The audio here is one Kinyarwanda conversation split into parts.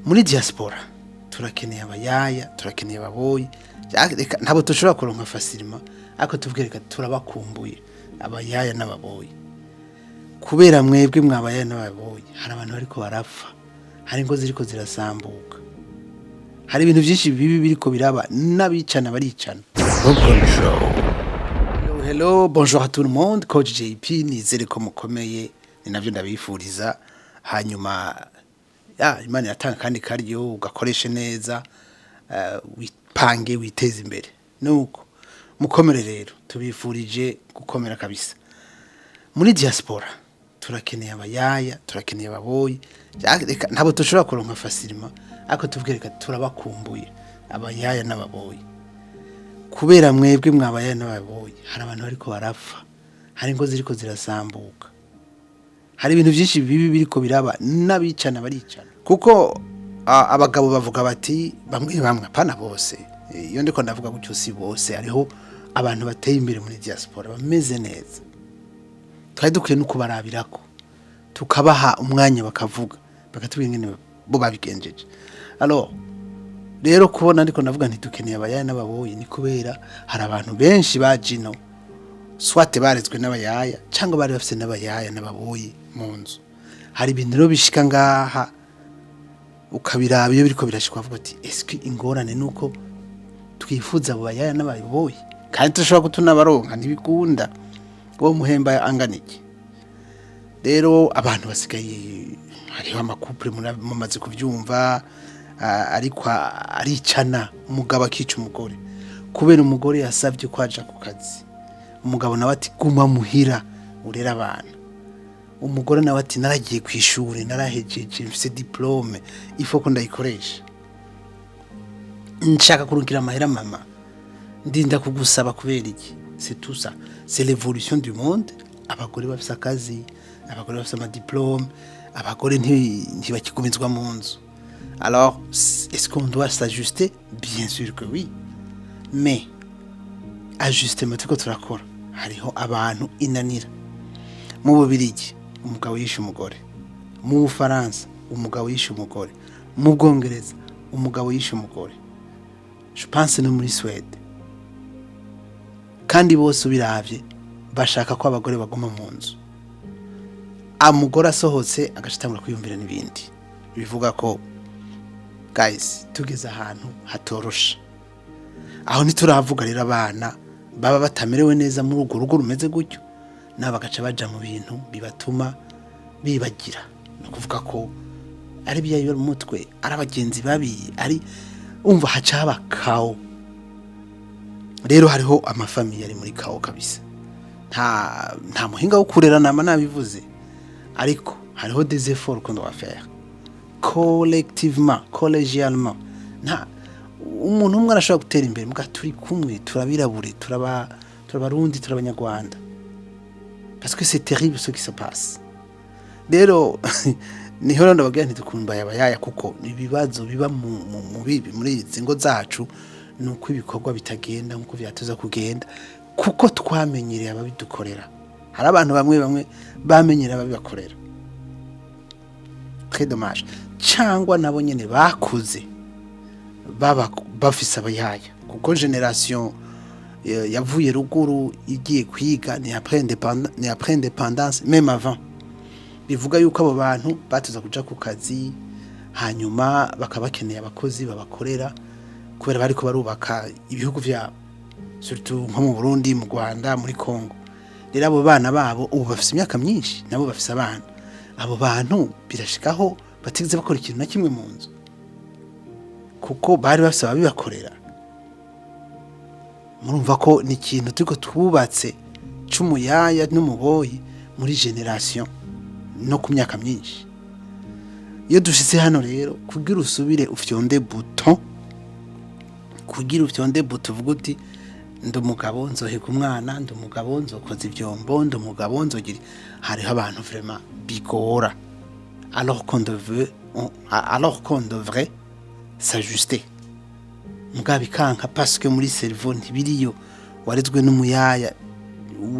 muri diaspora turakeneye abayaya turakeneye ababoyi ntabwo dushobora kuronka fasirima ariko tubwireka turabakumbuye abayaya n'ababoyi kubera mwebwe mwabayaya n'ababoyi hari abantu bariko barapfa hari ingo ziriko zirasambuka hari ibintu byinshi bibi biriko biraba n'abicana baricana. Hello, bonjour à tout le monde, coach JP nizere ko mukomeye ni navyo ndabifuriza hanyuma Imana yatanga kandi karyo ugakoreshe neza wipange witeze imbere nuko mukomere rero tubifurije gukomera kabisa. Muri diaspora turakeneye abayaya turakeneye ababoyi ntabwo dushobora kuronka fasirima ariko tubwireka turabakumbuye abayaya n'ababoyi kubera mwebwe mwabayaya n'ababoyi hari abantu bariko barapfa hari ingo ziriko zirasambuka hari ibintu byinshi bibi biriko biraba n'abicana baricana kuko abagabo bavuga bati bamwe apana bose iyo ndiko ndavuga gutyo si bose hariho abantu bateye imbere muri diaspora bameze neza twari dukwiye no kubarabirako tukabaha umwanya bakavuga bakatubwira ingene bo babigenjeje. Alors rero kubona ndiko ndavuga nti dukeneye abayaya n'ababoyi ni kubera hari abantu benshi bajino swate barezwe n'abayaya cyangwa bari bafite n'abayaya n'ababoyi mu nzu. Hari ibintu rero bishika ngaha ukabiraba iyo biriko birashikwa avuga ati eske ingorane nuko twifuza abo bayaya n'ababoyi kandi tushobora kutunabaronka ntibikunda ngo muhemba anganiki. Rero abantu basigaye hariho amakupure mumaze kuvyumva ariko aricana umugabo akica umugore kubera umugore yasavye ko aja ku kazi umugabo nawe ati guma muhira urera abana umugore nawe ati naragiye kwishuri narahejeje mfise diplome ifo ko ndayikoresha nshaka kurungira amahera mama ndinda kugusaba kubera iki. C'est tout ça, c'est l'évolution du monde. Abagore bafise akazi abagore bafise ama diplome abagore ntibakigumizwa mu nzu. Alors est-ce qu'on doit s'ajuster? Bien sûr que oui, mais ajustement tuko turakora hariho abantu inanira. Mu Bubiligi umugabo yishe umugore, mu Bufaransa umugabo yishe umugore, mu Bwongereza umugabo yishe umugore, je pense no muri Swede kandi bose ubiravye bashaka ko abagore baguma mu nzu. Amugore asohotse agashitangura kwiyumvira n'ibindi bivuga ko guys tugeze ahantu hatorosha aho ntituravuga rero abana baba batamerewe neza muri urwo rugo rumeze gutyo n'abagaca baja mu bintu bibatuma bibagira no kuvuga ko ari byayo mu mutwe ari abagenzi babi ari umva haca habakaho. Rero hariho amafamiye ari muri kao kabisa nta muhinga wo kurera nama nabivuze ariko hariho des efforts qu'on doit faire collectivement collégialement nta umuntu umwe arashobora gutera imbere muga turi kumwe turabirabure turabarundi turabanyarwanda parce que c'est terrible ce qui se passe. Rero niho ndababwira nti dukumba yabayaya kuko ibibazo biba mu bibi muri izi ngo zacu nuko ibikorwa bitagenda nkuko vyatuza kugenda kuko twamenyereye ababidukorera. Hari abantu bamwe bamenyereye ababibakorera très dommage cyangwa nabo nyene bakuze baba bafise abayaya kuko generation yavuye ruguru igiye kwiga ni après indépendance même avant bivuga yuko abo bantu batuza kuja ku kazi hanyuma bakabakeneye abakozi babakorera kubera bariko barubaka ibihugu vyabo surtout nko mu Burundi mu Rwanda muri Congo. Rero abo bana babo ubu bafise imyaka myinshi nabo bafise abana abo bantu birashikaho batigeze bakora ikintu na kimwe mu nzu kuko bari bafise ababibakorera. Murumva ko ni ikintu turiko twubatse c'umuyaya n'umuboyi muri generation no ku myaka myinshi. Iyo dushitse hano rero kugira usubire ufyonde bouton kugira ufyonde bouton uvuga uti ndumugabo nzoheka umwana ndumugabo nzokoza ivyombo ndumugabo nzogira hariho abantu vraiment bigora alors qu'on devrait s'ajuster mugabi kanka parce que muri cerveau ntibiriyo warezwe n'umuyaya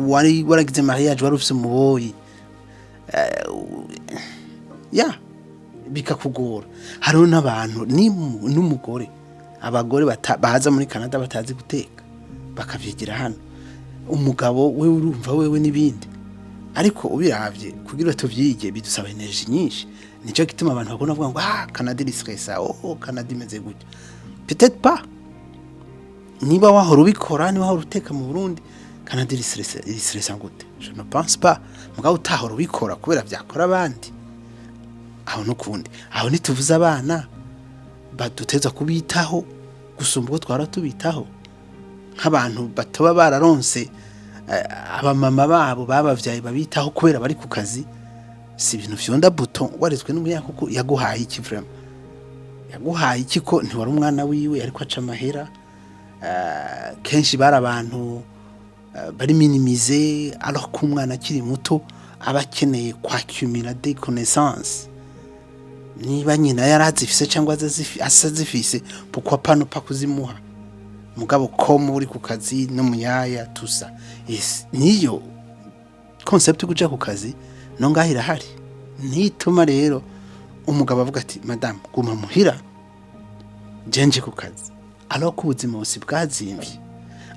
wari waragize mariage wari ufise umuboyi bikakugora hariho n'abantu n'umugore abagore baza muri Canada batazi guteka bakavyigira hano umugabo we urumva wewe n'ibindi ariko ubiravye kugira tuvyige bidusaba energy nyinshi nico gituma abantu bakona bavuga ngo Canada iri stressa Canada imeze gutya peut-être pas niba wahora ubikora niba wahora uteka mu Burundi Canada iri stressa gute je ne pense pas mugabo utahora ubikora kubera byakora abandi aho no kundi aho nituvuza abana baduteza kubitaho gusumba uko twara tubitaho nk'abantu batoba bararonse abamama babo babavyaye babitaho kubera bari ku kazi si ibintu vyonda buto warezwe n'umuyaga kuko yaguhaye iki vraiment yaguhaye iki ko ntiwari umwana wiwe ariko aca amahera kenshi bari abantu bari minimiser alors ko umwana akiri muto aba akeneye kwakimira des connaissances niba nyina yarazifise cyangwa azifise pourquoi pas ne pas kuzimuha mugabo ko muri ku kazi no muyaya tusa niyo concept kuja ku kazi no ngahira hari nituma rero umugabo avuga ati madame guma muhira jenje ku kazi alors ko ubuzima busi bwazimvye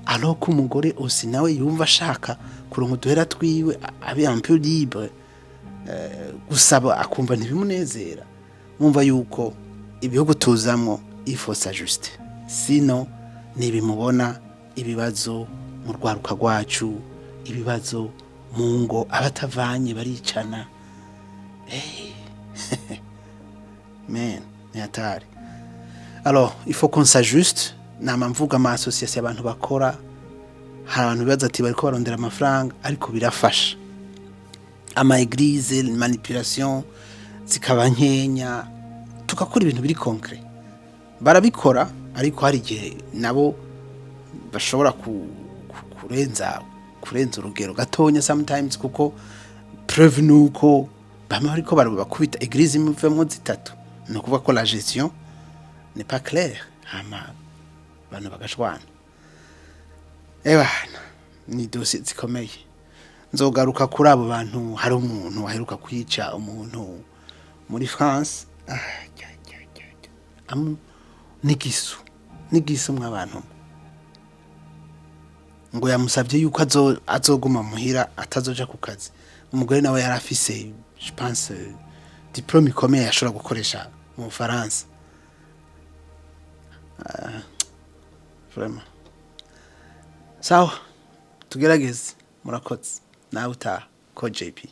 alors ko umugore osi nawe yumva ashaka kuronka duhera twiwe abe un peu libre gusaba akumva ntibimunezera mumva yuko ibihugu tuzamwo il faut s'ajuster sino nibimubona ibibazo mu rwaruka rwacu ibibazo mu ngo abatavanye baricana men ni atari alors il faut qu'on s'ajuste nama mvuga ama association abantu bakora hari abantu bibaza ati bariko barondera amafaranga ariko birafasha ama église manipulation zikaba nkenya tukakora ibintu biri concret barabikora ariko hari igihe nabo bashobora kurenza urugero gatonya sometimes kuko preuve nuko bama ariko bakubita église imuvemo zitatu no kuvuga ko la gestion n'est pas claire hama bana bagashwana bana ni dossier zikomeye nzogaruka kuri abo bantu hari umuntu waheruka kwica umuntu muri France nigisu mw'abantu ngo yamusabye yuko azoguma muhira atazoja ku kazi umugore nawe yarafise je pense diplôme ikomeye yashobora gukoresha mu France vraiment sawa tugerageze murakoze nawe utaha ko JP